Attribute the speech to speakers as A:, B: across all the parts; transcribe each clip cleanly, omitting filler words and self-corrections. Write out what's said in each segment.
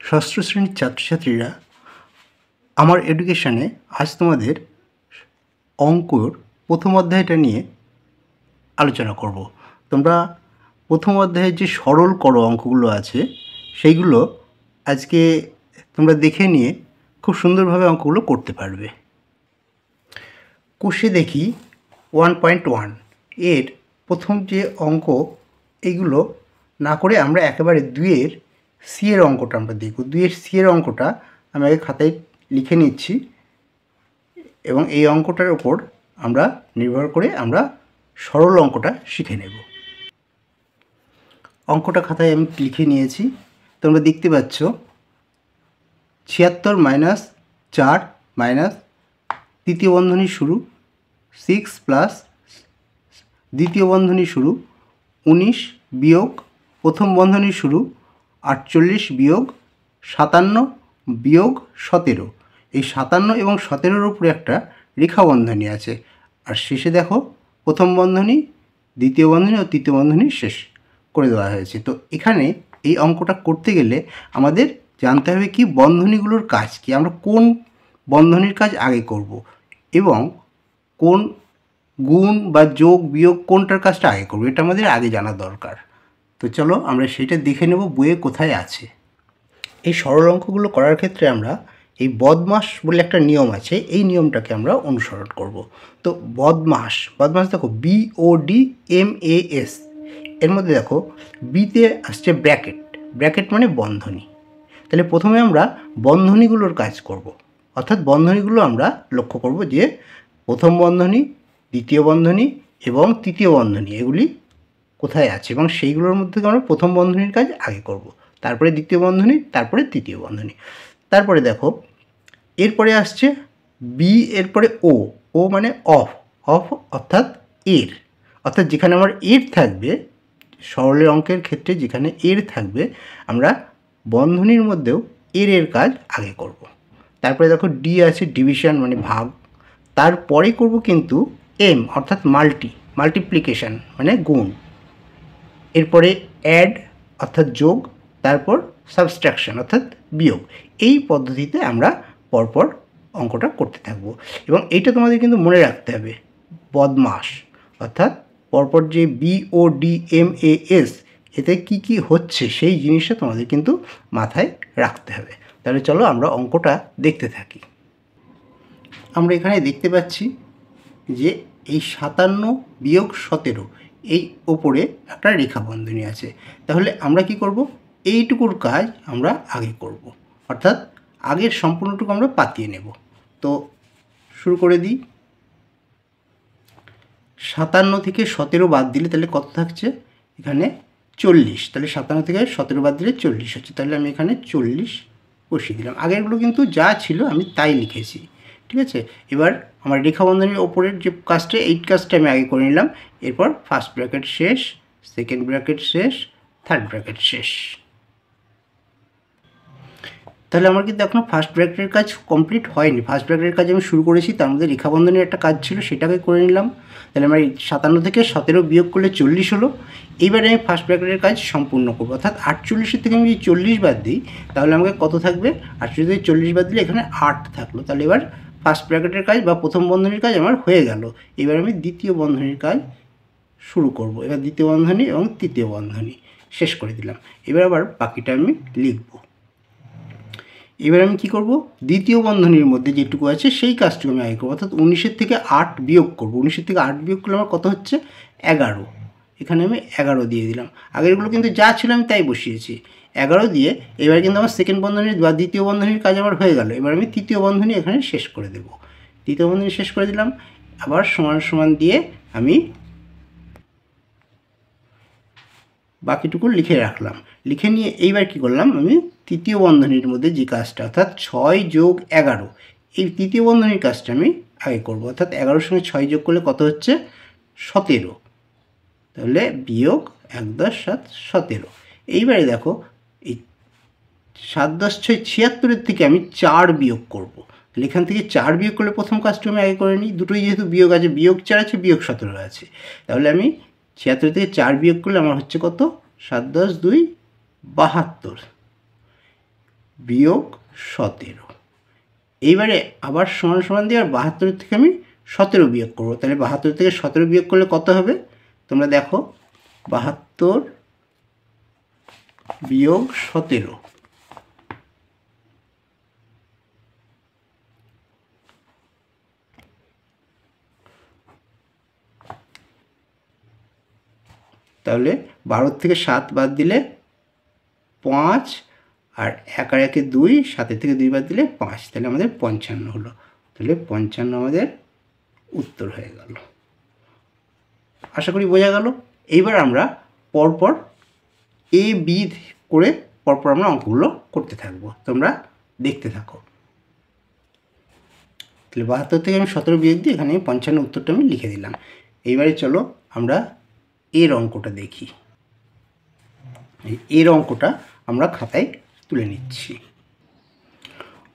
A: ষষ্ঠ শ্রেণীর ছাত্রছাত্রীরা, আমার এডুকেশনে আজ তোমাদের অঙ্কর প্রথম অধ্যায়টা নিয়ে আলোচনা করব। তোমরা প্রথম অধ্যায়ের যে সরল করো অঙ্কগুলো আছে সেইগুলো আজকে তোমরা দেখে নিয়ে খুব সুন্দরভাবে অঙ্কগুলো করতে পারবে। কোষে দেখি 1.1 এর প্রথম যে অঙ্ক, এইগুলো না করে আমরা একেবারে 2-এর সি এর অঙ্কটা আমরা দেখব। 2-এর সি এর অঙ্কটা আমি আগে খাতায় লিখে নিচ্ছি এবং এই অঙ্কটার ওপর আমরা নির্ভর করে আমরা সরল অঙ্কটা শিখে নেব। অঙ্কটা খাতায় আমি লিখে নিয়েছি। তোমরা দেখতে পাচ্ছ 76 - 4 মাইনাস তৃতীয় বন্ধনী শুরু 6 প্লাস দ্বিতীয় বন্ধনী শুরু 19 বিয়োগ প্রথম বন্ধনী শুরু 48 বিয়োগ 57 বিয়োগ 17। এই 57 এবং 17-র উপরে একটা রেখা বন্ধনী আছে, আর শেষে দেখো প্রথম বন্ধনী, দ্বিতীয় বন্ধনী ও তৃতীয় বন্ধনী শেষ করে দেওয়া হয়েছে। তো এখানে এই অঙ্কটা করতে গেলে আমাদের জানতে হবে কি বন্ধনীগুলোর কাজ কি, আমরা কোন বন্ধনীর কাজ আগে করব এবং কোন গুণ বা যোগ বিয়োগ কোনটার কাজটা আগে করব, এটা আমাদের আগে জানা দরকার। তো চলো আমরা সেটা দেখে নেব বইয়ে কোথায় আছে। এই সরল অঙ্কগুলো করার ক্ষেত্রে আমরা এই বদমাশ বলে একটা নিয়ম আছে, এই নিয়মটাকে আমরা অনুসরণ করব। তো বদমাশ দেখো BODMAS, এর মধ্যে দেখো বিতে আসছে ব্র্যাকেট মানে বন্ধনী। তাহলে প্রথমে আমরা বন্ধনীগুলোর কাজ করব, অর্থাৎ বন্ধনীগুলো আমরা লক্ষ্য করব যে প্রথম বন্ধনী, দ্বিতীয় বন্ধনী এবং তৃতীয় বন্ধনী এগুলি কোথায় আছে এবং সেইগুলোর মধ্যে আমরা প্রথম বন্ধনীর কাজ আগে করব, তারপরে দ্বিতীয় বন্ধনী, তারপরে তৃতীয় বন্ধনী। তারপরে দেখো এরপরে আসছে বি, এরপরে ও মানে অফ অর্থাৎ অর্থাৎ যেখানে আমার এর থাকবে, সরলের অঙ্কের ক্ষেত্রে যেখানে এর থাকবে আমরা বন্ধনীর মধ্যেও এর কাজ আগে করব। তারপরে দেখো ডি আছে ডিভিশন মানে ভাগ, তারপরে করব কিন্তু এম অর্থাৎ মাল্টিপ্লিকেশন মানে গুণ, এরপরে অ্যাড অর্থাৎ যোগ, তারপর সাবস্ট্রাকশন অর্থাৎ বিয়োগ। এই পদ্ধতিতে আমরা পরপর অঙ্কটা করতে থাকব এবং এইটা তোমাদের কিন্তু মনে রাখতে হবে, বদমাশ অর্থাৎ পরপর যে BODMAS এতে কি হচ্ছে সেই জিনিসটা তোমাদের কিন্তু মাথায় রাখতে হবে। তাহলে চলো আমরা অঙ্কটা দেখতে থাকি। আমরা এখানে দেখতে পাচ্ছি যে এই 57 বিয়োগ 17 এই ওপরে একটা রেখা বন্ধনী আছে। তাহলে আমরা কি করব, এইটুকুর কাজ আমরা আগে করব, অর্থাৎ আগের সম্পূর্ণটুকু আমরা পাতিয়ে নেব। তো শুরু করে দিই। 57 থেকে 17 বাদ দিলে তাহলে কত থাকছে, এখানে 40। তাহলে 57 থেকে 17 বাদ দিলে 40 হচ্ছে। তাহলে আমি এখানে 40 বসিয়ে দিলাম। আগেরগুলো কিন্তু যা ছিল আমি তাই লিখেছি, ঠিক আছে। এবার আমার রেখা বন্ধনীর ওপরের যে কাজটা, এই কাজটা আমি আগে করে নিলাম। এরপর ফার্স্ট ব্র্যাকেট শেষ, সেকেন্ড ব্র্যাকেট শেষ, থার্ড ব্র্যাকেট শেষ। তাহলে আমার কিন্তু এখনও ফার্স্ট ব্র্যাকেটের কাজ কমপ্লিট হয়নি। ফার্স্ট ব্র্যাকেটের কাজ আমি শুরু করেছি, তার মধ্যে রেখা বন্ধনীর একটা কাজ ছিল সেটাকে করে নিলাম। তাহলে আমার 57 থেকে 17 বিয়োগ করলে 40 হলো। এইবারে আমি ফার্স্ট ব্র্যাকেটের কাজ সম্পূর্ণ করবো, অর্থাৎ 48 থেকে আমি যদি 40 বাদ দিই তাহলে আমাকে কত থাকবে, 48 থেকে 40 বাদ দিলে এখানে 8 থাকলো। তাহলে এবার ফার্স্ট ব্র্যাকেটের কাজ বা প্রথম বন্ধনীর কাজ আমার হয়ে গেল। এবার আমি দ্বিতীয় বন্ধনীর কাজ শুরু করব। এবার দ্বিতীয় বন্ধনী এবং তৃতীয় বন্ধনী শেষ করে দিলাম। এবার আবার বাকিটা আমি লিখব। এবার আমি কি করব, দ্বিতীয় বন্ধনীর মধ্যে যেটুকু আছে সেই কাজটুকু আমি আগে করবো, অর্থাৎ 19 থেকে 8 বিয়োগ করব। 19 থেকে 8 বিয়োগ করলে আমার কত হচ্ছে, 11। এখানে আমি 11 দিয়ে দিলাম। আগেরগুলো কিন্তু যা ছিল আমি তাই বসিয়েছি। 11 দিয়ে এবার কিন্তু আমার সেকেন্ড বন্ধনীর বা দ্বিতীয় বন্ধনীর কাজ আমার হয়ে গেল। এবার আমি তৃতীয় বন্ধনী এখানে শেষ করে দেব। তৃতীয় বন্ধনী শেষ করে দিলাম। আবার সমান সমান দিয়ে আমি বাকিটুকু লিখে রাখলাম। লিখে নিয়ে এইবার কি করলাম, আমি তৃতীয় বন্ধনীর মধ্যে যে কাজটা, অর্থাৎ 6 যোগ 11, এই তৃতীয় বন্ধনীর কাজটা আমি আগে করব। অর্থাৎ 11-এর সঙ্গে 6 যোগ করলে কত হচ্ছে, 17। তাহলে বিয়োগ 1 10 7 17। এইবারে দেখো এই 7 10 6 76-এর থেকে আমি 4 বিয়োগ করব। তাহলে এখান থেকে 4 বিয়োগ করলে প্রথম কাজটা আমি আগে করে নিই। দুটোই যেহেতু বিয়োগ আছে, বিয়োগ 4 আছে, বিয়োগ 17 আছে। তাহলে আমি 76 থেকে 4 বিয়োগ করলে আমার হচ্ছে কত, 7 10 2 72। বিয়োগ 17। এইবারে আবার সমান সমান দিয়ে আর 72 থেকে আমি 17 বিয়োগ করবো। তাহলে 72 থেকে 17 বিয়োগ করলে কত হবে তোমরা দেখো, 72 বিয়োগ 17, তাহলে 12 থেকে 7 বাদ দিলে 5, আর 1 আর 1 2, 7 থেকে 2 বাদ দিলে 5, তাহলে আমাদের 55 হলো। তাহলে 55 আমাদের উত্তর হয়ে গেল। আশা করি বোঝা গেল। এইবার আমরা পরপর এ বি করে পরপর আমরা অঙ্কগুলো করতে থাকবো, তোমরা দেখতে থাকো। তাহলে 72 থেকে আমি 17 বিয়োগ দিয়ে এখানে 55 উত্তরটা আমি লিখে দিলাম। এইবারে চলো আমরা এর অঙ্কটা দেখি। এর অঙ্কটা আমরা খাতায় তুলে নিচ্ছি।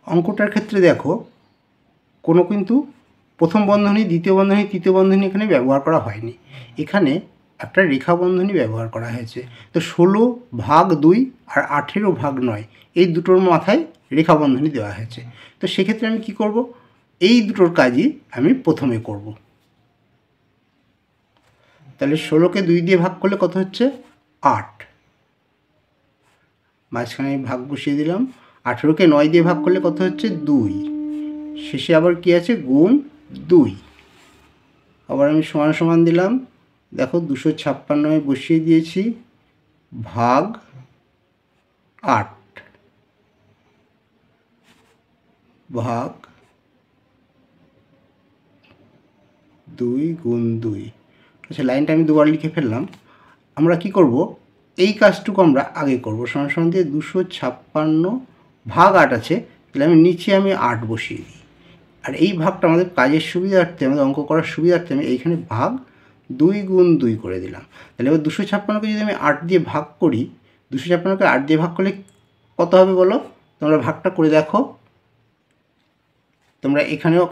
A: অঙ্কটার ক্ষেত্রে দেখো কোনো কিন্তু প্রথম বন্ধনী, দ্বিতীয় বন্ধনী, তৃতীয় বন্ধনী এখানে ব্যবহার করা হয়নি। এখানে একটা রেখা বন্ধনী ব্যবহার করা হয়েছে। তো 16 ভাগ 2 আর 18 ভাগ 9 এই দুটোর মাথায় রেখা বন্ধনী দেওয়া হয়েছে। তো সেক্ষেত্রে আমি কি করব, এই দুটোর কাজই আমি প্রথমে করব। তাহলে 16কে 2 দিয়ে ভাগ করলে কত হচ্ছে 8, মাঝখানে আমি ভাগ বসিয়ে দিলাম। 18কে 9 দিয়ে ভাগ করলে কত হচ্ছে 2, শেষে আবার কি আছে গুণ 2, আবার আমি সমান সমান দিলাম। দেখো 256 আমি বসিয়ে দিয়েছি, ভাগ 8 ভাগ 2 গুণ 2। আচ্ছা, লাইনটা আমি দুবার লিখে ফেললাম। আমরা কি করব, এই কাজটুকু আমরা আগে করব। সমান সমান দিয়ে 256 ভাগ 8 আছে, তাহলে আমি নিচে আমি 8 বসিয়ে দিই। আর এই ভাগটা আমাদের কাজের সুবিধার্থে, আমাদের অঙ্ক করার সুবিধার্থে আমি এইখানে ভাগ 2 গুণ 2 করে দিলাম। তাহলে এবার 256কে যদি আমি 8 দিয়ে ভাগ করি, 256কে 8 দিয়ে ভাগ করলে কত হবে বলো, তোমরা ভাগটা করে দেখো। তোমরা এখানেও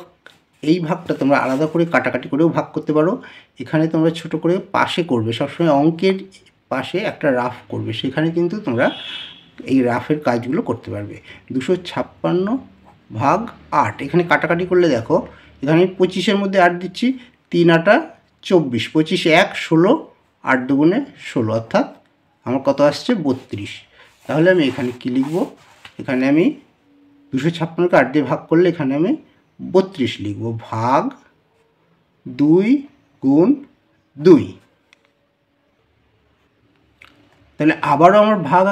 A: এই ভাগটা তোমরা আলাদা করে কাটাকাটি করেও ভাগ করতে পারো। এখানে তোমরা ছোট করে পাশে করবে, সবসময় অঙ্কের পাশে একটা রাফ করবে, সেখানে কিন্তু তোমরা এই রাফের কাজগুলো করতে পারবে। 256 ভাগ 8, এখানে কাটাকাটি করলে দেখো এখানে 25-এর মধ্যে 8 দিচ্ছি, 3 8 24, 25 1 16, 8 দুগুণে 16, অর্থাৎ আমার কত আসছে 32। তাহলে আমি এখানে কি লিখব, এখানে আমি 256কে 8 দিয়ে ভাগ করলে এখানে আমি 32 লিখব, ভাগ 2 গুণ 2। তাহলে আবারও আমার ভাগ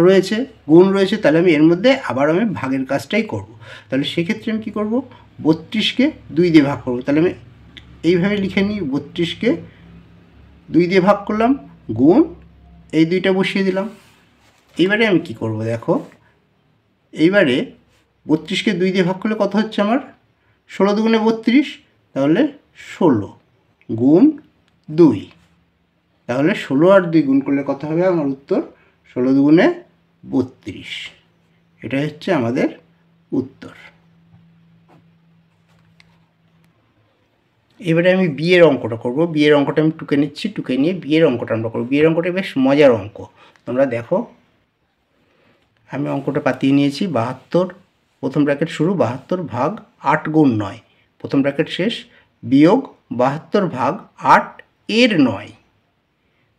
A: রয়েছে, গুণ রয়েছে, তাহলে আমি এর মধ্যে আবার আমি ভাগের কাজটাই করব। তাহলে সেক্ষেত্রে আমি কী করব, 32কে 2 দিয়ে ভাগ করব। তাহলে আমি এইভাবে লিখে নিই, 32কে 2 দিয়ে ভাগ করলাম, গুণ এই 2টা বসিয়ে দিলাম। এইবারে আমি কি করব দেখো, এইবারে 32কে 2 দিয়ে ভাগ করলে কত হচ্ছে আমার 16 দুগুণে 32, তাহলে 16 গুণ 2, তাহলে 16 আর 2 গুণ করলে কত হবে আমার উত্তর, 16 দুগুণে 32। এটা হচ্ছে আমাদের উত্তর। এবারে আমি বিয়ের অঙ্কটা করব। বিয়ের অঙ্কটা আমি টুকে নিচ্ছি, টুকে নিয়ে বিয়ের অঙ্কটা আমরা করব। বিয়ের অঙ্কটা বেশ মজার অঙ্ক, তোমরা দেখো। আমি অঙ্কটা পাতিয়ে নিয়েছি, 72 প্রথম ব্র্যাকেট শুরু, 72 ভাগ 8 গুণ 9 প্রথম ব্র্যাকেট শেষ, বিয়োগ 72 ভাগ 8 এর 9।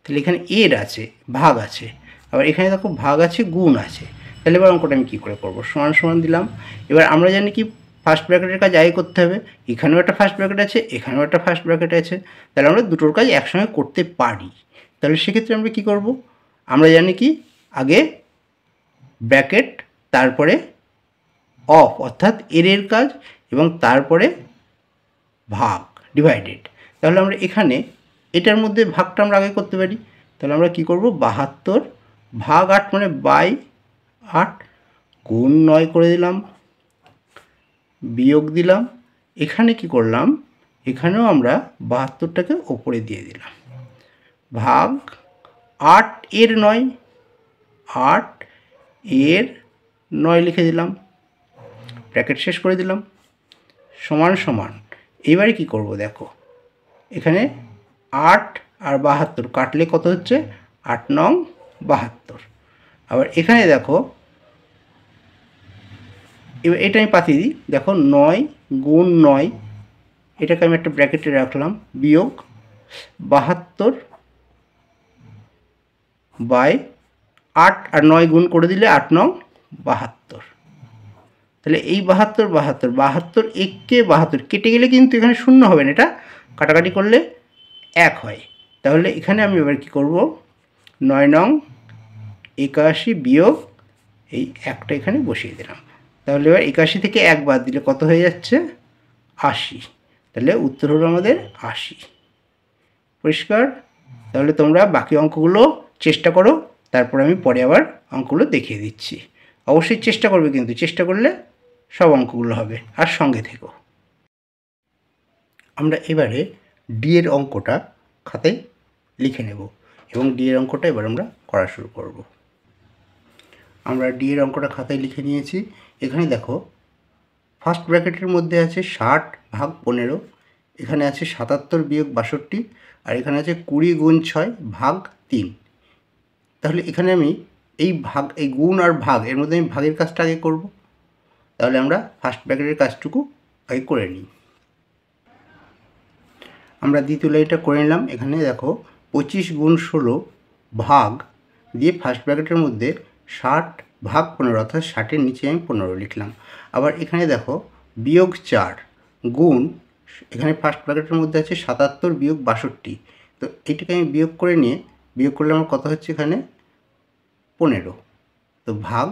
A: তাহলে এখানে এর আছে, ভাগ আছে, আবার এখানে দেখো ভাগ আছে, গুণ আছে। তাহলে এবার অঙ্কটা আমি কী করে করব, সমান সমান দিলাম। এবার আমরা জানি কি ফার্স্ট ব্র্যাকেটের কাজ আগে করতে হবে, এখানেও একটা ফার্স্ট ব্র্যাকেট আছে, এখানেও একটা ফার্স্ট ব্র্যাকেট আছে, তাহলে আমরা দুটোর কাজ একসঙ্গে করতে পারি। তাহলে সেক্ষেত্রে আমরা কী করব, আমরা জানি কি আগে ব্র্যাকেট, তারপরে অফ অর্থাৎ এর কাজ, এবং তারপরে ভাগ ডিভাইডেড। তাহলে আমরা এখানে এটার মধ্যে ভাগটা আমরা আগে করতে পারি। তাহলে আমরা কি করব, 72 ভাগ 8 মানে বাই 8 গুণ 9 করে দিলাম, বিয়োগ দিলাম। এখানে কি করলাম, এখানেও আমরা 72টাকে ওপরে দিয়ে দিলাম, ভাগ 8 এর 9, 8 এর 9 লিখে দিলাম, ব্র্যাকেট শেষ করে দিলাম, সমান সমান। এবারে কি করব দেখো, এখানে 8 আর 72 কাটলে কত হচ্ছে 8 নং 72। আবার এখানে দেখো এবার এটা আমি পাতিয়ে দিই। দেখো 9 গুণ 9, এটাকে আমি একটা ব্র্যাকেটে রাখলাম, বিয়োগ 72 বাই 8, আর 9 গুণ করে দিলে 8 9 72। তাহলে এই 72 72 72 এককে 72 কেটে গেলে কিন্তু এখানে শূন্য হবে না, এটা কাটাকাটি করলে 1 হয়। তাহলে এখানে আমি এবার কী করব, 9 নং 81 বিয়োগ এই একটা এখানে বসিয়ে দিলাম। তাহলে এবার 81 থেকে 1 বাদ দিলে কত হয়ে যাচ্ছে, 80। তাহলে উত্তর হলো আমাদের 80। পরিষ্কার? তাহলে তোমরা বাকি অঙ্কগুলো চেষ্টা করো, তারপর আমি পরে আবার অঙ্কগুলো দেখিয়ে দিচ্ছি। অবশ্যই চেষ্টা করবে, কিন্তু চেষ্টা করলে সব অঙ্কগুলো হবে। আর সঙ্গে থেকো। আমরা এবারে ডি এর অঙ্কটা খাতায় লিখে নেব এবং ডি এর অঙ্কটা এবার আমরা করা শুরু করব। আমরা ডি এর অঙ্কটা খাতায় লিখে নিয়েছি। এখানে দেখো ফার্স্ট ব্র্যাকেটের মধ্যে আছে 60 ভাগ 15, এখানে আছে 77 বিয়োগ 62, আর এখানে আছে 20 গুণ 6 ভাগ 3। তাহলে এখানে আমি এই ভাগ, এই গুণ আর ভাগ, এর মধ্যে আমি ভাগের কাজটা আগে করব। তাহলে আমরা ফার্স্ট ব্র্যাকেটের কাজটুকু আগে করে নিই। আমরা দ্বিতীয় লাইনটা করে নিলাম। এখানে দেখো 25 গুণ 16 ভাগ দিয়ে ফার্স্ট ব্র্যাকেটের মধ্যে 60 ভাগ 15, অর্থাৎ 60-এর নিচে আমি 15 লিখলাম। আবার এখানে দেখো বিয়োগ 4 গুণ, এখানে ফার্স্ট ব্র্যাকেটের মধ্যে আছে 77 বিয়োগ 62। তো এইটাকে আমি বিয়োগ করে নিয়ে, বিয়োগ করলে আমার কত হচ্ছে এখানে 15। তো ভাগ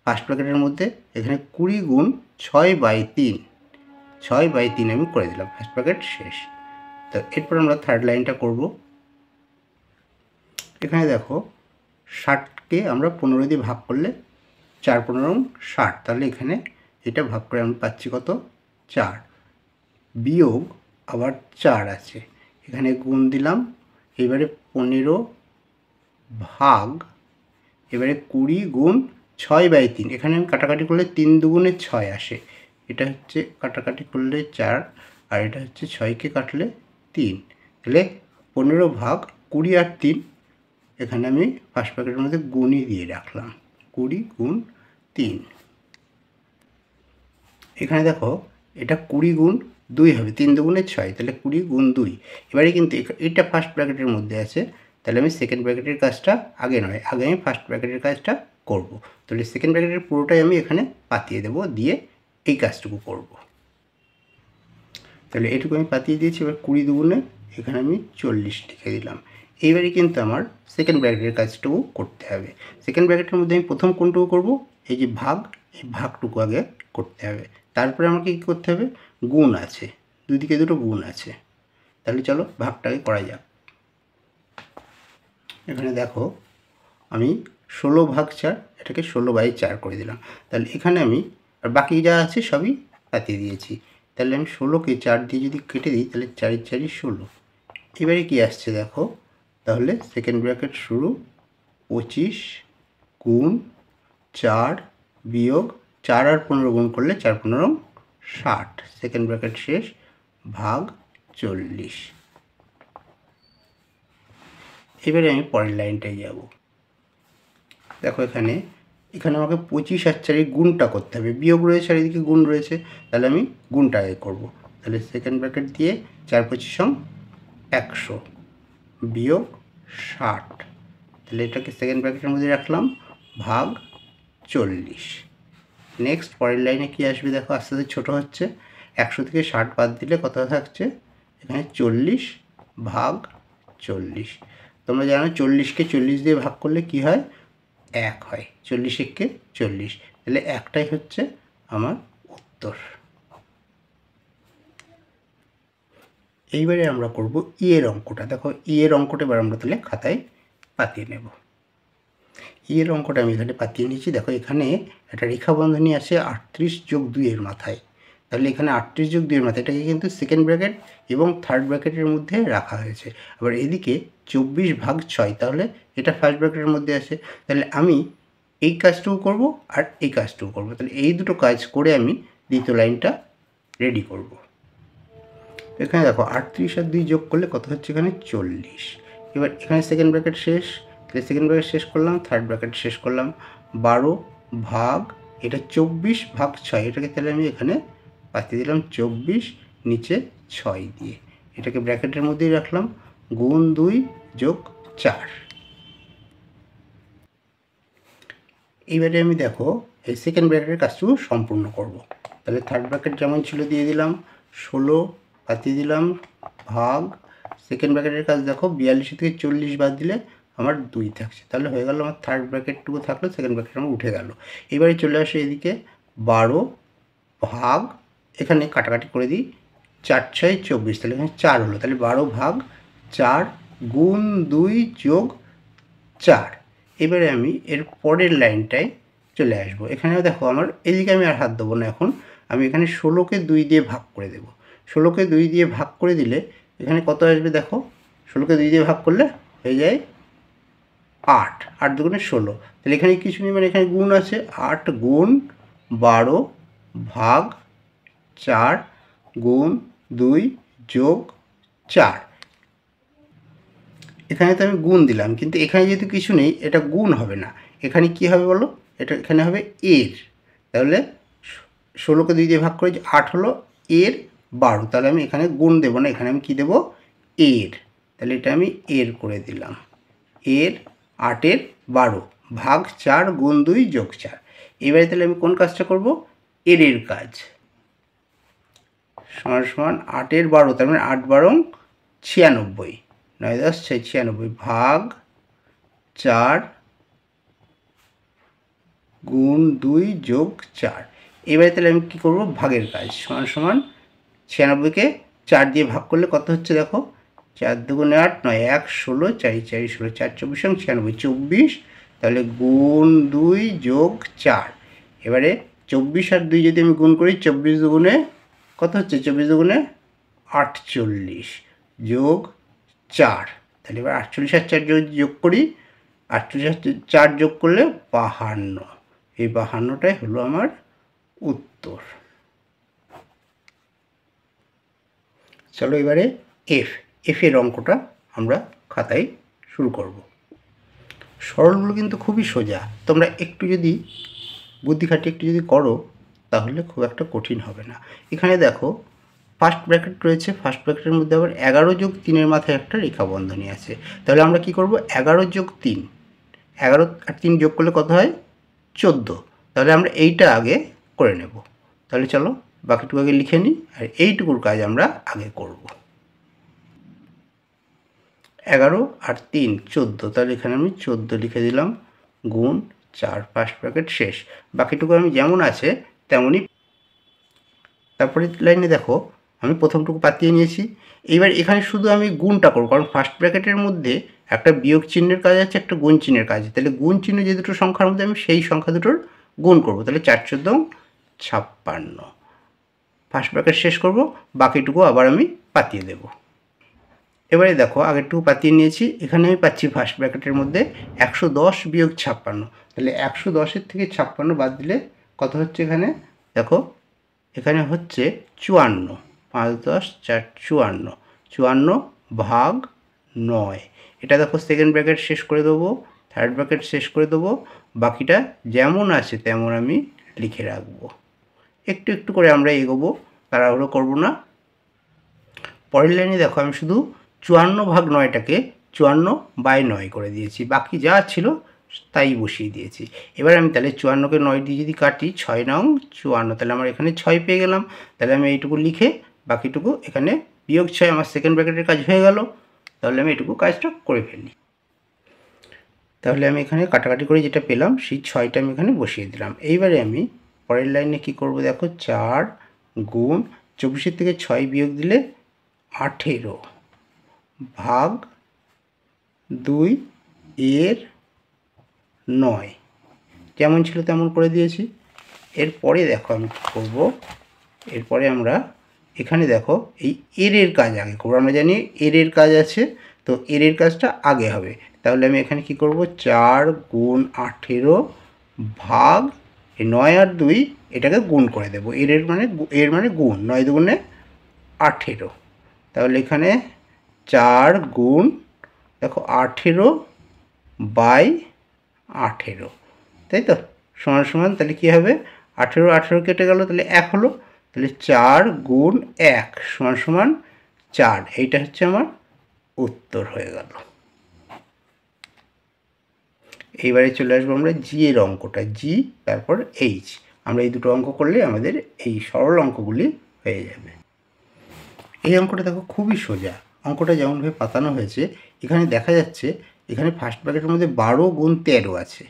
A: ফার্স্ট ব্র্যাকেটের মধ্যে এখানে 20 গুণ 6/3, 6/3 আমি করে দিলাম। ফার্স্ট ব্র্যাকেট শেষ। তো এরপর আমরা থার্ড লাইনটা করব। এখানে দেখো 60কে আমরা 15 দিয়ে ভাগ করলে 4 15 60, তাহলে এখানে এটা ভাগ করে আমি পাচ্ছি কত, 4, বিয়োগ আবার 4 আছে, এখানে গুণ দিলাম। এবারে 15 ভাগ, এবারে 20 গুণ 6/3, এখানে আমি কাটাকাটি করলে 3 দুগুণে 6 আসে, এটা হচ্ছে কাটাকাটি করলে 4, আর এটা হচ্ছে 6কে কাটলে 3, তাহলে 15 ভাগ 20 আর 3, এখানে আমি ফার্স্ট ব্র্যাকেটের মধ্যে গুণই দিয়ে রাখলাম, 20 গুণ 3। এখানে দেখো এটা 20 গুণ 2 হবে, 3 দুগুণে 6, তাহলে 20 গুণ 2। এবারে কিন্তু এটা ফার্স্ট ব্র্যাকেটের মধ্যে আছে, তাহলে আমি সেকেন্ড ব্র্যাকেটের কাজটা আগে নয়, আগে আমি ফার্স্ট ব্র্যাকেটের কাজটা করব। তাহলে সেকেন্ড ব্র্যাকেটের পুরোটাই আমি এখানে পাতিয়ে দেবো, দিয়ে এই কাজটুকু করব। তাহলে এটুকু আমি পাতিয়ে দিয়েছি। এবার 20 দুগুণে এখানে আমি 40 লিখে দিলাম। এইবারে কিন্তু আমার সেকেন্ড ব্র্যাকেটের কাজটুকু করতে হবে। সেকেন্ড ব্র্যাকেটের মধ্যে আমি প্রথম কোনটুকু করব, এই যে ভাগ, এই ভাগটুকু আগে করতে হবে। তারপরে আমাকে কী করতে হবে, গুণ আছে, দুদিকে দুটো গুণ আছে। তাহলে চলো ভাগটাকে করা যাক। এখানে দেখো আমি 16 ভাগ 4, এটাকে 16/4 করে দিলাম। তাহলে এখানে আমি আর বাকি যা আছে সবই পাতিয়ে দিয়েছি। তাহলে আমি 16কে 4 দিয়ে যদি কেটে দিই, তাহলে 4 × 4 = 16। এবারে কি আসছে দেখো, তাহলে সেকেন্ড ব্র্যাকেট শুরু 25 গুণ 4 বিয়োগ 4 আর 15 গুণ করলে 4 15 60, সেকেন্ড ব্র্যাকেট শেষ, ভাগ 40। এবারে আমি পরের লাইনটায় যাব। দেখো এখানে আমাকে 25 আর 4 গুণটা করতে হবে, বিয়োগ রয়েছে আর এদিকে গুণ রয়েছে, তাহলে আমি গুণটা আগে করব। তাহলে সেকেন্ড ব্র্যাকেট দিয়ে 4 25 100 বিয়োগ 60, তাহলে এটাকে সেকেন্ড ব্র্যাকেটের মধ্যে রাখলাম, ভাগ 40। নেক্সট পরের লাইনে কি আসবে দেখো, আস্তে আস্তে ছোটো হচ্ছে। 100 থেকে 60 বাদ দিলে কত থাকছে, এখানে 40 ভাগ 40। তোমরা জানো 40কে 40 দিয়ে ভাগ করলে কি হয়, 1 হয়। 40 × 40, তাহলে একটাই হচ্ছে আমার উত্তর। এইবারে আমরা করব ই এর অঙ্কটা। দেখো ই এর অঙ্কটা এবার আমরা তাহলে খাতায় পাতিয়ে নেব। ই এর অঙ্কটা আমি এখানে পাতিয়ে নিয়েছি। দেখো এখানে একটা রেখা বন্ধনী আছে 38 যোগ 2 এর মাথায়। তাহলে এখানে 38 যোগ 2 এর মাথায়, এটাকে কিন্তু সেকেন্ড ব্র্যাকেট এবং থার্ড ব্র্যাকেটের মধ্যে রাখা হয়েছে। আবার এদিকে 24 ভাগ 6, তাহলে এটা ফার্স্ট ব্র্যাকেটের মধ্যে আছে। তাহলে আমি এই কাজটুকু করব আর এই কাজটুকু করব। তাহলে এই দুটো কাজ করে আমি দ্বিতীয় লাইনটা রেডি করব। এখানে দেখো 38 আর 2 যোগ করলে কত হচ্ছে, এখানে 40। এবার এখানে সেকেন্ড ব্র্যাকেট শেষ, তাহলে সেকেন্ড ব্র্যাকেট শেষ করলাম, থার্ড ব্র্যাকেট শেষ করলাম। 12 ভাগ এটা 24/6, এটাকে তাহলে আমি এখানে পাতিয়ে দিলাম 24 নিচে 6 দিয়ে, এটাকে ব্র্যাকেটের মধ্যেই রাখলাম, গুণ 2 যোগ 4। এইবারে আমি দেখো এই সেকেন্ড ব্র্যাকেটের কাজটুকু সম্পূর্ণ করব। তাহলে থার্ড ব্র্যাকেট যেমন ছিল দিয়ে দিলাম 16 পাতিয়ে দিলাম ভাগ, সেকেন্ড ব্র্যাকেটের কাজ দেখো 42 থেকে 40 বাদ দিলে আমার 2 থাকছে, তাহলে হয়ে গেল আমার থার্ড ব্র্যাকেটটুকু থাকলো, সেকেন্ড ব্র্যাকেট আমার উঠে গেল। এবারে চলে আসে এদিকে 12 ভাগ, এখানে কাটাকাটি করে দিই, 4 6 24, তাহলে এখানে 4 হলো, তাহলে 12 ভাগ 4 গুণ 2 যোগ 4। এবারে আমি এর পরের লাইনটায় চলে আসবো। এখানেও দেখো আমার এদিকে আমি আর হাত দেবো না, এখন আমি এখানে 16কে 2 দিয়ে ভাগ করে দেব। 16কে 2 দিয়ে ভাগ করে দিলে এখানে কত আসবে দেখো, 16কে 2 দিয়ে ভাগ করলে হয়ে যায় 8, 8 দুগুণে 16, তাহলে এখানে কিছু নেই, মানে এখানে গুণ আছে, 8 গুণ 12 ভাগ 4 গুণ 2 যোগ 4। এখানে তো আমি গুণ দিলাম, কিন্তু এখানে যেহেতু কিছু নেই এটা গুণ হবে না, এখানে কি হবে বলো, এটা এখানে হবে এর, তাহলে 16কে 2 দিয়ে ভাগ করে 8 হলো, এর 12, তাহলে আমি এখানে গুণ দেবো না, এখানে আমি কি দেবো, এর, তাহলে এটা আমি এর করে দিলাম, এর 8-এর 12 ভাগ 4 গুণ 2 যোগ 4। এবারে তাহলে আমি কোন কাজটা করব, এর কাজ, সমান সমান 8-এর 12, তার মানে 8 12 96, 9 10 96 ভাগ 4 গুণ 2 যোগ 4। এবারে তাহলে আমি কী করব, ভাগের কাজ, সমান সমান 96কে 4 দিয়ে ভাগ করলে কত হচ্ছে দেখো, 4 দুগুণে 8 9 1 16 4 4 16 4 24 96 24, তাহলে গুণ 2 যোগ 4। এবারে 24 আর 2 যদি আমি গুণ করি, 24 দুগুণে কত হচ্ছে, 24 দুগুণে 48 যোগ 4, তাহলে এবার 48 আর 4 যোগ করি, 48 আর 4 যোগ করলে 52, এই 52টাই হলো আমার উত্তর। চলো এবারে এফের অঙ্কটা আমরা খাতায় শুরু করব। সরলগুলো কিন্তু খুবই সোজা, তোমরা একটু যদি বুদ্ধি খাটিয়ে একটু যদি করো তাহলে খুব একটা কঠিন হবে না। এখানে দেখো ফার্স্ট ব্র্যাকেট রয়েছে, ফার্স্ট ব্র্যাকেটের মধ্যে আবার 11 যোগ 3-এর মাথায় একটা রেখা বন্ধনী আছে, তাহলে আমরা কি করব, 11 যোগ 3, 11 আর 3 যোগ করলে কত হয় 14, তাহলে আমরা এইটা আগে করে নেব। তাহলে চলো বাকিটুকু আগে লিখে নিই, আর এইটুকুর কাজ আমরা আগে করব। 11 আর 3 14, তাহলে এখানে আমি 14 লিখে দিলাম, গুণ 4, ফার্স্ট ব্র্যাকেট শেষ, বাকিটুকু আমি যেমন আছে তেমনই। তারপরে লাইনে দেখো আমি প্রথমটুকু পাতিয়ে নিয়েছি, এইবার এখানে শুধু আমি গুণটা করব, কারণ ফার্স্ট ব্র্যাকেটের মধ্যে একটা বিয়োগ চিহ্নের কাজ আছে, একটা গুণ চিহ্নের কাজ আছে, তাহলে গুণ চিহ্ন যে দুটো সংখ্যার মধ্যে আমি সেই সংখ্যা দুটোর গুণ করব, তাহলে 4 14 56, ফার্স্ট ব্র্যাকেট শেষ করব, বাকিটুকু আবার আমি পাতিয়ে দেব। এবারে দেখো আগেরটুকু পাতিয়ে নিয়েছি, এখানে আমি পাচ্ছি ফার্স্ট ব্র্যাকেটের মধ্যে 110 বিয়োগ 56, তাহলে 110-এর থেকে 56 বাদ দিলে কত হচ্ছে, এখানে দেখো এখানে হচ্ছে 54, 5 10 4 54, 54 ভাগ 9, এটা দেখো সেকেন্ড ব্র্যাকেট শেষ করে দেবো, থার্ড ব্র্যাকেট শেষ করে দেবো, বাকিটা যেমন আছে তেমন আমি লিখে রাখবো, একটু একটু করে আমরা এগোবো, তাড়াহুড়ো করবো না। পরের লাইনে দেখো আমি শুধু 54/9টাকে 54/9 করে দিয়েছি, বাকি যা ছিল তাই বসিয়ে দিয়েছি। এবার আমি তাহলে 54কে 9 দিয়ে যদি কাটি, 6 নং 54, তাহলে আমার এখানে 6 পেয়ে গেলাম, তাহলে আমি এইটুকু লিখে বাকিটুকু এখানে বিয়োগ 6, আমার সেকেন্ড ব্র্যাকেটের কাজ হয়ে গেল, তাহলে আমি এইটুকু কাজটা করে ফেলি। তাহলে আমি এখানে কাটাকাটি করে যেটা পেলাম সেই 6টা আমি এখানে বসিয়ে দিলাম। এইবারে আমি পরের লাইনে কি করব দেখো, 4 গুণ 24-এর থেকে 6 বিয়োগ দিলে 18 ভাগ 2 এর 9, যেমন ছিল তেমন করে দিয়েছি। এরপরে দেখো আমি কী করবো, এরপরে আমরা এখানে দেখো এই এর কাজ আগে করবো, আমরা জানি এর কাজ আছে, তো এর কাজটা আগে হবে, তাহলে আমি এখানে কি করব, 4 গুণ 18 ভাগ 9 আর 2 এটাকে গুণ করে দেবো, এর মানে গুণ, 9 দুগুণে 18, তাহলে এখানে 4 গুণ দেখো 18/18, তাই তো, সমান সমান, তাহলে কী হবে 18 কেটে গেল, তাহলে 1 হলো, তাহলে 4 গুণ 1 সমান সমান 4। এইটা হচ্ছে আমার উত্তর হয়ে গেল। এইবারে চলে আসবো আমরা জি এর অঙ্কটা, জি তারপর এইচ। আমরা এই দুটো অঙ্ক করলে আমাদের এই সরল অঙ্কগুলি হয়ে যাবে। এই অঙ্কটা দেখো খুবই সোজা। অঙ্কটা যেমনভাবে পাতানো হয়েছে, এখানে দেখা যাচ্ছে এখানে ফার্স্ট ব্র্যাকেটের মধ্যে 12 গুণ 13 আছে।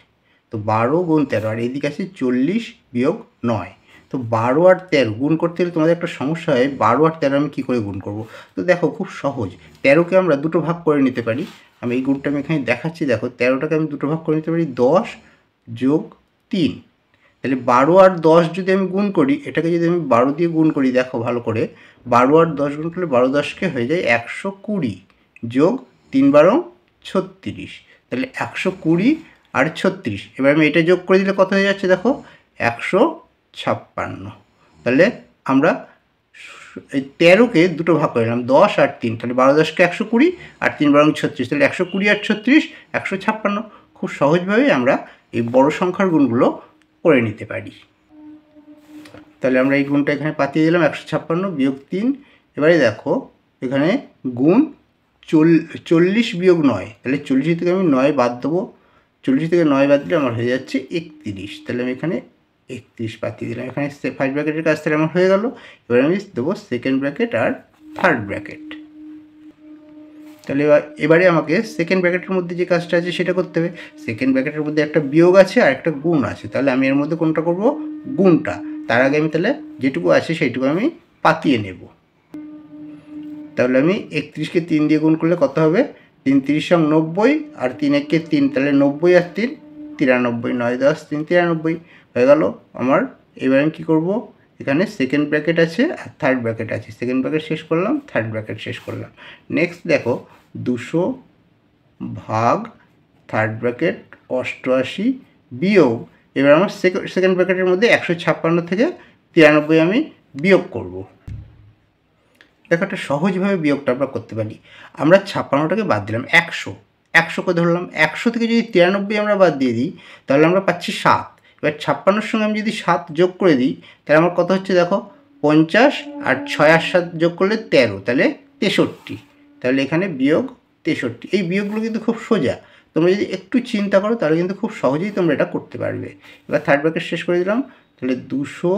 A: তো 12 গুণ 13, আর এদিকে আছে 40 বিয়োগ 9। তো 12 আর 13 গুণ করতে গেলে তোমাদের একটা সমস্যা হয়, 12 আর 13 আমি কী করে গুণ করব। তো দেখো খুব সহজ, 13কে আমরা দুটো ভাগ করে নিতে পারি। আমি এই গুণটা আমি এখানে দেখাচ্ছি, দেখো 13টাকে আমি দুটো ভাগ করে নিতে পারি, 10 যোগ 3। তাহলে 12 আর 10 যদি আমি গুণ করি, এটাকে যদি আমি 12 দিয়ে গুণ করি, দেখো ভালো করে, 12 আর 10 গুণ করলে 12 10কে হয়ে যায় 120 যোগ 3 12 36। তাহলে 120 আর 36, এবার আমি এটা যোগ করে দিলে কত হয়ে যাচ্ছে দেখো 156। তাহলে আমরা এই 13কে দুটো ভাগ করে নিলাম, 10 আর 3, তাহলে 12 10কে 120 আর 3 12 36, তাহলে 120 আর 36 156। খুব সহজভাবেই আমরা এই বড় সংখ্যার গুণগুলো করে নিতে পারি। তাহলে আমরা এই গুণটা এখানে পাঠিয়ে দিলাম, 156 বিয়োগ 3। এবারে দেখো এখানে গুণ 40 বিয়োগ 9, তাহলে 40 থেকে আমি 9 বাদ দেবো, 40 থেকে 9 বাদ দিলে আমার হয়ে যাচ্ছে 31। তাহলে আমি এখানে 31 পাঠিয়ে দিলাম। এখানে ফার্স্ট ব্র্যাকেটের কাজ তাহলে আমার হয়ে গেল। এবার আমি দেবো সেকেন্ড ব্র্যাকেট আর থার্ড ব্র্যাকেট। তাহলে এবারে আমাকে সেকেন্ড ব্র্যাকেটের মধ্যে যে কাজটা আছে সেটা করতে হবে। সেকেন্ড ব্র্যাকেটের মধ্যে একটা বিয়োগ আছে আর একটা গুণ আছে, তাহলে আমি এর মধ্যে কোনটা করব, গুণটা। তার আগে আমি তাহলে যেটুকু আছে সেইটুকু আমি পাতিয়ে নেব। তাহলে আমি 31কে 3 দিয়ে গুণ করলে কত হবে, 3 3 90 আর 3 1 3, তাহলে 90 আর 3 93, 9 10 3 93 হয়ে গেল আমার। এবার আমি কী করবো, এখানে সেকেন্ড ব্র্যাকেট আছে আর থার্ড ব্র্যাকেট আছে, সেকেন্ড ব্র্যাকেট শেষ করলাম, থার্ড ব্র্যাকেট শেষ করলাম। নেক্সট দেখো 200 ভাগ থার্ড ব্র্যাকেট 88 বিয়োগ, এবার আমার সেকেন্ড ব্র্যাকেটের মধ্যে 156 থেকে 93 আমি বিয়োগ করব। দেখো একটা সহজভাবে বিয়োগটা আমরা করতে পারি। আমরা 56টাকে বাদ দিলাম, 100কে ধরলাম, 100 থেকে যদি 93 আমরা বাদ দিয়ে দিই তাহলে আমরা পাচ্ছি 7। এবার 56-র সঙ্গে আমি যদি 7 যোগ করে দিই তাহলে আমার কত হচ্ছে দেখো 50, আর 6 আর 7 যোগ করলে 13, তাহলে 63। তাহলে এখানে বিয়োগ 63। এই বিয়োগগুলো কিন্তু খুব সোজা, তোমরা যদি একটু চিন্তা করো তাহলে কিন্তু খুব সহজেই তোমরা এটা করতে পারবে। এবার থার্ড ব্র্যাকেট শেষ করে দিলাম, তাহলে 200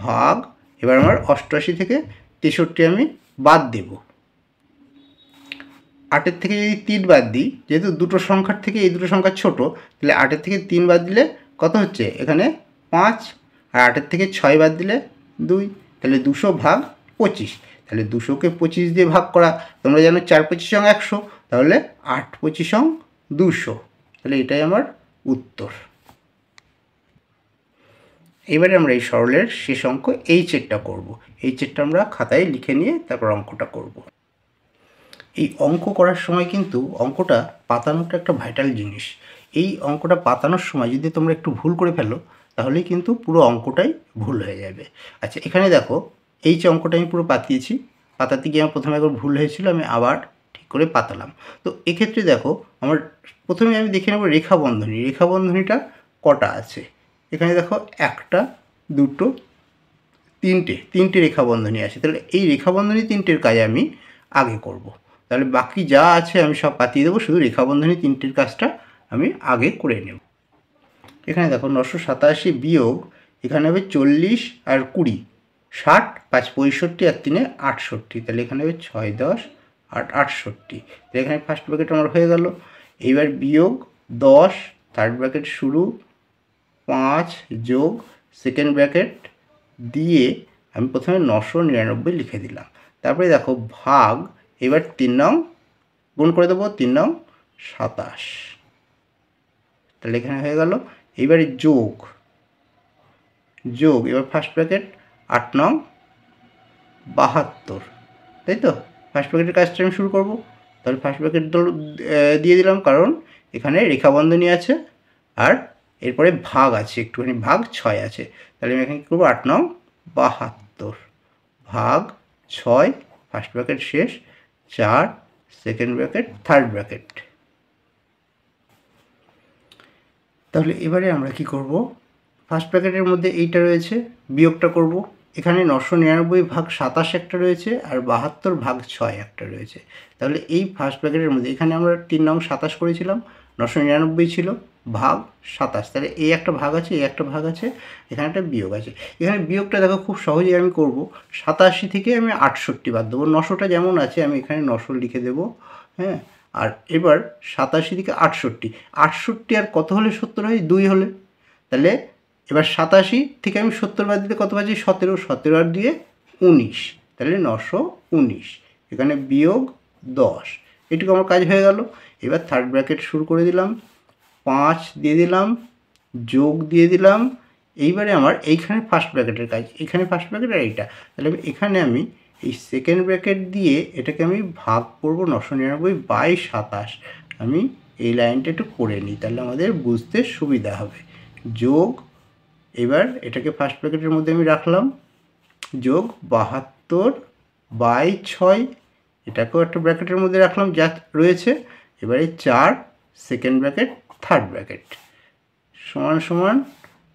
A: ভাগ, এবার আমার 88 থেকে 63 আমি বাদ দেব। 8-এর থেকে যদি 3 বাদ দিই, যেহেতু দুটো সংখ্যার থেকে এই দুটো সংখ্যা ছোট, তাহলে 8-এর থেকে 3 বাদ দিলে কত হচ্ছে এখানে 5, আর 8-এর থেকে 6 বাদ দিলে 2, তাহলে 200 ভাগ 25। তাহলে 200কে 25 দিয়ে ভাগ করা, তোমরা জানো 4 25 100, তাহলে 8 25 200, তাহলে এটাই আমার উত্তর। এবারে আমরা এই সরলের শেষ অঙ্ক এইচেরটা করব। এইচেরটা আমরা খাতায় লিখে নিয়ে তারপর অঙ্কটা করব। এই অঙ্ক করার সময় কিন্তু অঙ্কটা পাতানোটা একটা ভাইটাল জিনিস। এই অঙ্কটা পাতানোর সময় যদি তোমরা একটু ভুল করে ফেলো তাহলেই কিন্তু পুরো অঙ্কটাই ভুল হয়ে যাবে। আচ্ছা এখানে দেখো এই যে অঙ্কটা আমি পুরো পাতিয়েছি, পাতাতে গিয়ে আমার প্রথমে একবার ভুল হয়েছিল, আমি আবার ঠিক করে পাতালাম। তো এক্ষেত্রে দেখো আমার প্রথমে আমি দেখে নেব রেখা বন্ধনী, রেখা বন্ধনীটা কটা আছে। এখানে দেখো 1 2 3টে রেখা বন্ধনী আছে। তাহলে এই রেখা বন্ধনী 3টের কাজ আমি আগে করব। তাহলে বাকি যা আছে আমি সব পাতিয়ে দেবো, শুধু রেখা বন্ধনী 3টের কাজটা আমি আগে করে নেব। এখানে দেখো 987 বিয়োগ, এখানে হবে 40 আর 20, 60 5 65 আর 3 68, তাহলে এখানে হবে 6 10 8 68। তাহলে এখানে ফার্স্ট ব্র্যাকেট আমার হয়ে গেল। এইবার বিয়োগ 10, থার্ড ব্র্যাকেট শুরু, 5 যোগ সেকেন্ড ব্র্যাকেট দিয়ে আমি প্রথমে 999 লিখে দিলাম। তারপরে দেখো ভাগ, এবার 3 নং গুণ করে দেবো, 3 নং 27, তাহলে এখানে হয়ে গেল। এইবারে যোগ, এবার ফার্স্ট ব্র্যাকেট 8 নং 72, তাই তো। ফার্স্ট ব্র্যাকেটের কাজটা আমি শুরু করব। তাহলে ফার্স্ট ব্র্যাকেট দিয়ে দিলাম, কারণ এখানে রেখা বন্ধনী আছে আর এরপরে ভাগ আছে, একটুখানি ভাগ 6 আছে। তাহলে আমি এখানে কী করবো, 8 নং 72 ভাগ 6, ফার্স্ট ব্র্যাকেট শেষ, 4 সেকেন্ড ব্র্যাকেট থার্ড ব্র্যাকেট। তাহলে এবারে আমরা কি করব, ফার্স্ট ব্র্যাকেটের মধ্যে এইটা রয়েছে, বিয়োগটা করব। এখানে 999 ভাগ 27 একটা রয়েছে আর 72 ভাগ 6 একটা রয়েছে। তাহলে এই ফার্স্ট ব্র্যাকেটের মধ্যে এখানে আমরা 3 নং 27 করেছিলাম, 999 ছিল ভাগ 27, তাহলে এই একটা ভাগ আছে, এই একটা ভাগ আছে, এখানে একটা বিয়োগ আছে। এখানে বিয়োগটা দেখো খুব সহজেই আমি করব। 87 থেকে আমি 68 বাদ দেবো, 900টা যেমন আছে আমি এখানে 900 লিখে দেবো। হ্যাঁ, আর এবার 87 থেকে 68, 68 আর কত হলে 70 হয়? 2 হলে। তাহলে এবার 87 থেকে আমি 70 বাদ দিতে কত পাচ্ছি? 17, 17 আর 2 19, তাহলে 919। এখানে বিয়োগ 10, এটুকু আমার কাজ হয়ে গেল। এবার থার্ড ব্র্যাকেট শুরু করে দিলাম, 5 দিয়ে দিলাম, যোগ দিয়ে দিলাম। এইবারে আমার এইখানে ফার্স্ট ব্র্যাকেটের কাজ, এখানে ফার্স্ট ব্র্যাকেট আর এইটা, তাহলে এখানে আমি এই সেকেন্ড ব্র্যাকেট দিয়ে এটাকে আমি ভাগ করব 999/27। আমি এই লাইনটা একটু করে নিই, তাহলে আমাদের বুঝতে সুবিধা হবে। যোগ, এবার এটাকে ফার্স্ট ব্র্যাকেটের মধ্যে আমি রাখলাম, যোগ 72/6, এটাকেও একটা ব্র্যাকেটের মধ্যে রাখলাম যা রয়েছে। এবারে 4 সেকেন্ড ব্র্যাকেট থার্ড ব্র্যাকেট সমান সমান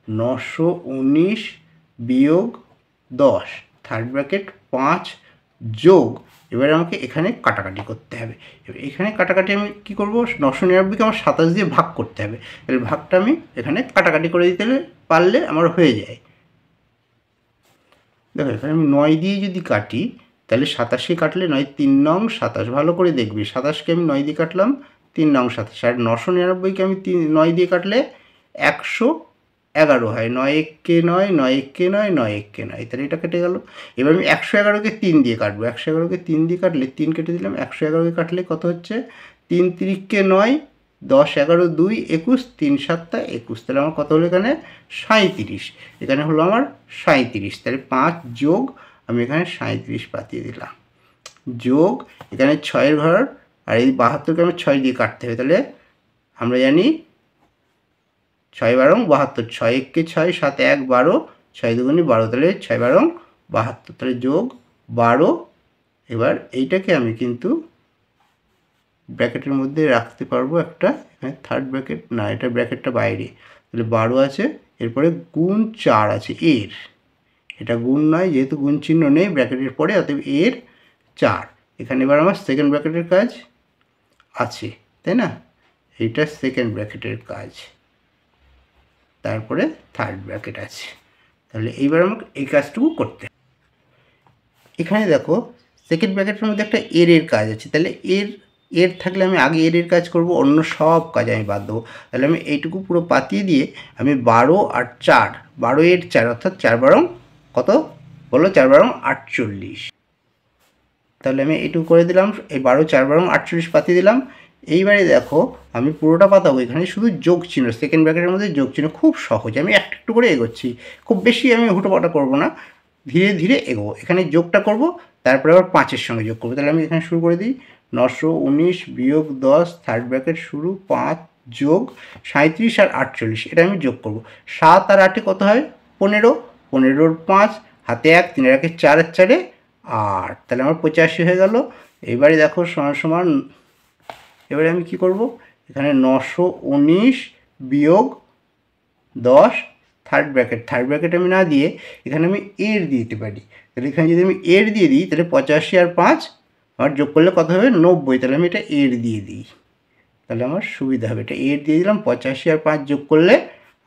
A: 919 বিয়োগ 10 থার্ড ব্র্যাকেট 5 যোগ, এবারে আমাকে এখানে কাটাকাটি করতে হবে। এবার এখানে কাটাকাটি আমি কী করবো? 999কে আমার 27 দিয়ে ভাগ করতে হবে, তাহলে ভাগটা আমি এখানে কাটাকাটি করে দিতে পারলে আমার হয়ে যায়। দেখো এখানে আমি 9 দিয়ে যদি কাটি তাহলে 27কে কাটলে 9 3 নং 27, ভালো করে দেখবি, 27কে আমি 9 দিয়ে কাটলাম, 3 নং 27, আর 999কে আমি 9 দিয়ে কাটলে 111 হয়, 9 1 9, 9 1 9, 9 1 9, তাহলে এটা কেটে গেল। এবার আমি 111কে 3 দিয়ে কাটবো, 111কে 3 দিয়ে কাটলে 3 কেটে দিলাম, 111কে কাটলে কত হচ্ছে? 3 3কে 9, 10 11 2 21, 3 7 21, তাহলে আমার কত হলো এখানে? 37, এখানে হলো আমার 37, তাহলে 5 যোগ আমি এখানে 37 পাঠিয়ে দিলাম, যোগ এখানে 6-এর ঘর, আর এই 72কে আমি 6 দিয়ে কাটতে হবে, তাহলে আমরা জানি 6 12 72, 6 1 6, 7 1 12, 6 2 12, তাহলে 6 12 72, তাহলে যোগ 12। এবার এইটাকে আমি কিন্তু ব্র্যাকেটের মধ্যে রাখতে পারবো একটা, এখানে থার্ড ব্র্যাকেট না, এটা ব্র্যাকেটটা বাইরে, তাহলে 12 আছে, এরপরে গুণ 4 আছে এর, এটা গুণ নয় যেহেতু গুণ চিহ্ন নেই ব্র্যাকেটের পরে, অতএব এর 4। এখানে এবার আমার সেকেন্ড ব্র্যাকেটের কাজ আছে, তাই না? এইটা সেকেন্ড ব্র্যাকেটের কাজ, তারপরে থার্ড ব্র্যাকেট আছে, তাহলে এইবার আমাকে এই কাজটুকু করতে হবে। এখানে দেখো সেকেন্ড ব্র্যাকেটের মধ্যে একটা এর কাজ আছে, তাহলে এর থাকলে আমি আগে এর কাজ করব, অন্য সব কাজ আমি বাদ দেবো। তাহলে আমি এইটুকু পুরো পাতিয়ে দিয়ে আমি 12 আর 4, 12 এর 4 অর্থাৎ 4 12 কত বলো? 4 12 48, তাহলে আমি এইটুকু করে দিলাম, এই 12 4 12 48 পাতিয়ে দিলাম। এইবারে দেখো আমি পুরোটা পাতাবো, এখানে শুধু যোগ চিহ্ন, সেকেন্ড ব্র্যাকেটের মধ্যে যোগ চিহ্ন, খুব সহজ, আমি একটু একটু করে এগোচ্ছি, খুব বেশি আমি হুটোপাটা করবো না, ধীরে ধীরে এগোবো। এখানে যোগটা করব, তারপরে আবার 5-এর সঙ্গে যোগ করবো, তাহলে আমি এখানে শুরু করে দিই, 919 বিয়োগ 10 থার্ড ব্র্যাকেট শুরু 5 যোগ 37 আর 48, এটা আমি যোগ করব। 7 আর 8 কত হয়? 15, 15-র 5, হাতে 1, 3-এর 1 4 আর 4 8, তাহলে আমার 85 হয়ে গেল। এবারে দেখো সমান সমান, এবারে আমি কি করব? এখানে 919 বিয়োগ 10 থার্ড ব্র্যাকেট আমি না দিয়ে এখানে আমি এর দিতে পারি, তাহলে এখানে যদি আমি এর দিয়ে দিই তাহলে 85 আর 5 আমার যোগ করলে কত হবে? 90, তাহলে আমি এটা এর দিয়ে দিই, তাহলে আমার সুবিধা হবে, এটা এর দিয়ে দিলাম, 85 আর 5 যোগ করলে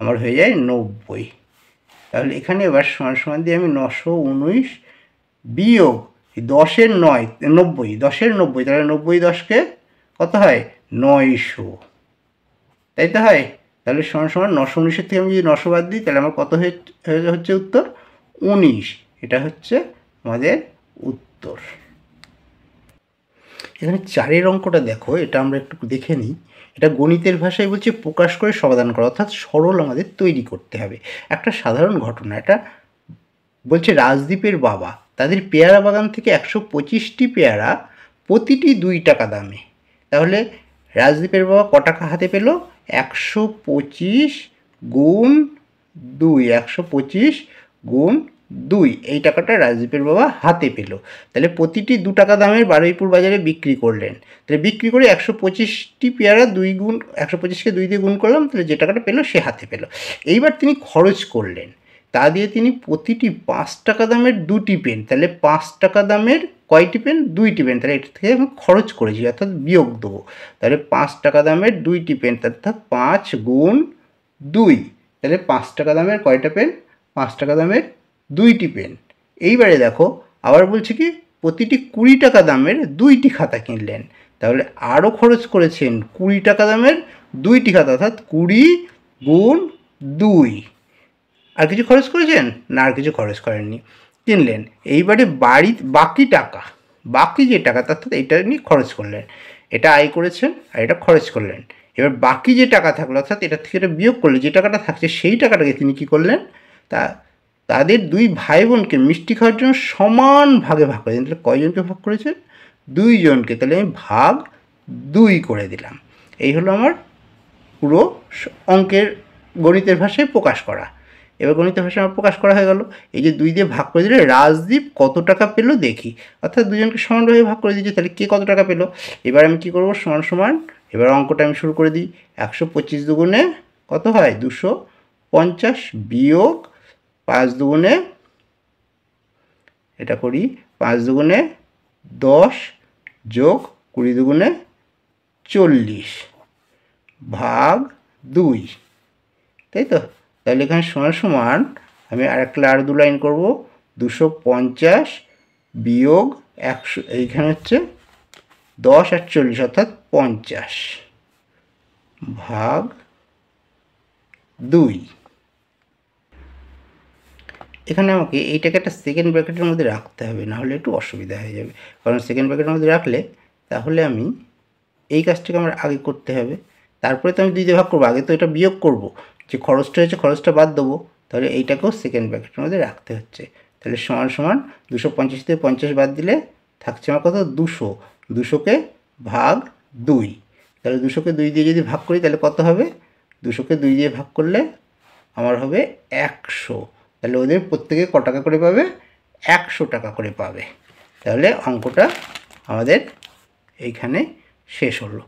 A: আমার হয়ে যায় 90। তাহলে এখানে এবার সমান সমান দিয়ে আমি 919 বিয়োগ 10-এর 9 90, 10-এর 90, তাহলে 90 10-কে কত হয়? 900, তাই তো হয়। তাহলে সমান সমান 919-এর থেকে আমি যদি 900 বাদ দিই তাহলে আমার কত হচ্ছে উত্তর? 19, এটা হচ্ছে আমাদের উত্তর। এখানে 4-এর অঙ্কটা দেখো, এটা আমরা একটু দেখে নিই। এটা গণিতের ভাষায় বলছে প্রকাশ করে সমাধান করা, অর্থাৎ সরল আমাদের তৈরি করতে হবে। একটা সাধারণ ঘটনা, এটা বলছে রাজদীপের বাবা তাদের পেয়ারা বাগান থেকে 125টি পেয়ারা প্রতিটি 2 টাকা দামে। তাহলে রাজদীপের বাবা ক টাকা হাতে পেল? 125 গুণ 2, 125 গুণ 2 এই টাকাটা রাজদীপের বাবা হাতে পেল। তাহলে প্রতিটি 2 টাকা দামের বারুইপুর বাজারে বিক্রি করলেন। তাহলে বিক্রি করে 125টি পেয়ারা 125কে 2 দিয়ে গুণ করলাম, তাহলে যে টাকাটা পেল সে হাতে পেল। এইবার তিনি খরচ করলেন, তা দিয়ে তিনি প্রতিটি 5 টাকা দামের 2টি পেন, তাহলে 5 টাকা দামের কয়টি পেন? 2টি পেন, তাহলে এটা থেকে আমি খরচ করেছি অর্থাৎ বিয়োগ দেবো। তাহলে 5 টাকা দামের 2টি পেন অর্থাৎ 5 গুণ 2, তাহলে 5 টাকা দামের কয়টা পেন? 5 টাকা দামের 2টি পেন। এইবারে দেখো আবার বলছে কি প্রতিটি 20 টাকা দামের 2টি খাতা কিনলেন, তাহলে আরও খরচ করেছেন 20 টাকা দামের 2টি খাতা অর্থাৎ 20 গুণ 2। আর কিছু খরচ করেছেন না? আর কিছু খরচ করেননি, কিনলেন। এইবারে বাকি টাকা, বাকি যে টাকা অর্থাৎ এটা নিয়ে খরচ করলেন, এটা আয় করেছেন আর এটা খরচ করলেন। এবার বাকি যে টাকা থাকলো অর্থাৎ এটা থেকে এটা বিয়োগ করলে যে টাকাটা থাকছে সেই টাকাটাকে তিনি কী করলেন? তাদের 2 ভাই বোনকে মিষ্টি খাওয়ার জন্য সমান ভাগে ভাগ করে দিলেন। তাহলে কয়জনকে ভাগ করেছেন? 2 জনকে, তাহলে আমি ভাগ 2 করে দিলাম। এই হলো আমার পুরো অঙ্কের গণিতের ভাষায় প্রকাশ করা। এবার গণিতের ভাষায় আমার প্রকাশ করা হয়ে গেল। এই যে 2 দিয়ে ভাগ করে দিলে রাজদীপ কত টাকা পেল দেখি, অর্থাৎ দুজনকে সমানভাবে ভাগ করে দিয়েছে, তাহলে কে কত টাকা পেল। এবার আমি কী করবো? সমান সমান, এবার অঙ্কটা আমি শুরু করে দিই। 125 দুগুণে কত হয়? 250 বিয়োগ 5 দুগুণে, এটা করি 5 দুগুণে 10 যোগ 20 দুগুণে 40 ভাগ 2, তাই তো? তাহলে এখানে সমান সমান আমি আর 2 লাইন করবো। 250 বিয়োগ 100, এইখানে হচ্ছে 10 আর 40 অর্থাৎ 50 ভাগ 2। এখানে আমাকে এইটাকে একটা সেকেন্ড ব্র্যাকেটের মধ্যে রাখতে হবে, নাহলে একটু অসুবিধা হয়ে যাবে। কারণ সেকেন্ড ব্র্যাকেটের মধ্যে রাখলে তাহলে আমি এই কাজটাকে আমার আগে করতে হবে, তারপরে তো আমি 2 দিয়ে ভাগ করবো। আগে তো এটা বিয়োগ করব, যে খরচটা হয়েছে খরচটা বাদ দেবো, তাহলে এইটাকেও সেকেন্ড ব্র্যাকেটের মধ্যে রাখতে হচ্ছে। তাহলে সমান সমান 250 থেকে 50 বাদ দিলে থাকছে আমার কত? 200। 200কে ভাগ 2, তাহলে 200কে 2 দিয়ে যদি ভাগ করি তাহলে কত হবে? 200কে 2 দিয়ে ভাগ করলে আমার হবে 100। তাহলে ওদের প্রত্যেকে ক টাকা করে পাবে? 100 টাকা করে পাবে। তাহলে অঙ্কটা আমাদের এইখানে শেষ হলো।